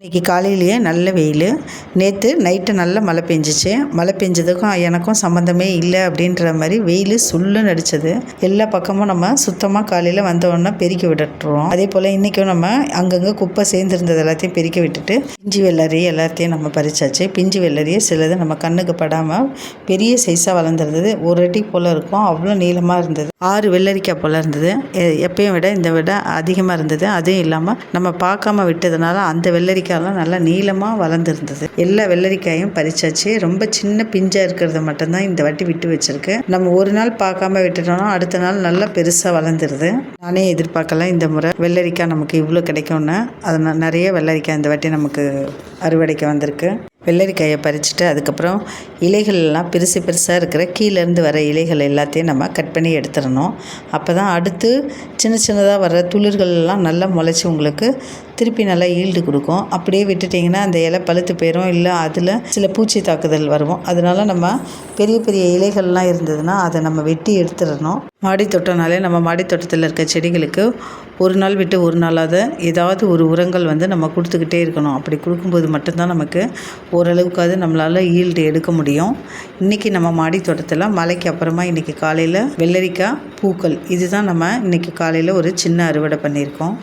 இன்றைக்கி காலையிலேயே நல்ல வெயில். நேற்று நைட்டு நல்ல மழை பெஞ்சிச்சு. மழை பெஞ்சதுக்கும் எனக்கும் சம்மந்தமே இல்லை அப்படின்ற மாதிரி வெயில் சுள்ளுன்னு அடித்தது. எல்லா பக்கமும் நம்ம சுத்தமாக காலையில் வந்தோடனே பெருக்கி விட்டுருவோம். அதே போல் இன்றைக்கும் நம்ம அங்கங்கே குப்பை சேர்ந்துருந்தது எல்லாத்தையும் பெருக்கி விட்டுட்டு பிஞ்சு வெள்ளரி எல்லாத்தையும் நம்ம பறிச்சாச்சு. பிஞ்சு வெள்ளரியை சிலது நம்ம கண்ணுக்கு படாமல் பெரிய சைஸாக வளர்ந்துருந்தது. ஒரு அடி போல் இருக்கும், அவ்வளோ நீளமாக இருந்தது. 6 வெள்ளரிக்காய் போல் இருந்தது. எப்பயும் விட இந்த விட அதிகமாக இருந்தது. அதுவும் இல்லாமல் நம்ம பார்க்காம விட்டதுனால அந்த வெள்ளரிக்காயெல்லாம் நல்லா நீளமாக வளர்ந்துருந்தது. எல்லா வெள்ளரிக்காயும் பறிச்சாச்சு. ரொம்ப சின்ன பிஞ்சாக இருக்கிறத மட்டும்தான் இந்த வாட்டி விட்டு வச்சுருக்கு. நம்ம ஒரு நாள் பார்க்காம விட்டுட்டோம்னா அடுத்த நாள் நல்லா பெருசாக வளர்ந்துருது. நானே எதிர்பார்க்கல இந்த முறை வெள்ளரிக்காய் நமக்கு இவ்வளோ கிடைக்கும்னு. அதனால் நிறைய வெள்ளரிக்காய் இந்த வாட்டி நமக்கு அறுவடைக்கு வந்திருக்கு. வெள்ளரிக்காயை பறிச்சுட்டு அதுக்கப்புறம் இலைகள்லாம் பெருசாக இருக்கிற கீழேருந்து வர இலைகள் எல்லாத்தையும் நம்ம கட் பண்ணி எடுத்துடணும். அப்போ தான் அடுத்து சின்னதாக வர துளிர்கள்லாம் நல்லா முளைச்சி உங்களுக்கு திருப்பி நல்லா ஈல்டு கொடுக்கும். அப்படியே விட்டுட்டிங்கன்னா அந்த இலை பழுத்து போயிடும், இல்லை அதில் சில பூச்சி தாக்குதல் வரும். அதனால நம்ம பெரிய இலைகள்லாம் இருந்ததுன்னா அதை நம்ம வெட்டி எடுத்துடணும். மாடி தோட்டம்னாலே நம்ம மாடி தோட்டத்தில் இருக்க செடிகளுக்கு ஒரு நாள் விட்டு ஒரு நாளாவது ஏதாவது ஒரு உரங்கள் நம்ம கொடுத்துக்கிட்டே இருக்கணும். அப்படி கொடுக்கும்போது மட்டும்தான் நமக்கு ஓரளவுக்காவது நம்மளால் ஈல்டு எடுக்க முடியும். இன்றைக்கி நம்ம மாடி தோட்டத்தில் மழைக்கு அப்புறமா இன்றைக்கி காலையில் வெள்ளரிக்காய் பூக்கள் இதுதான் நம்ம இன்றைக்கி காலையில் ஒரு சின்ன அறுவடை பண்ணியிருக்கோம்.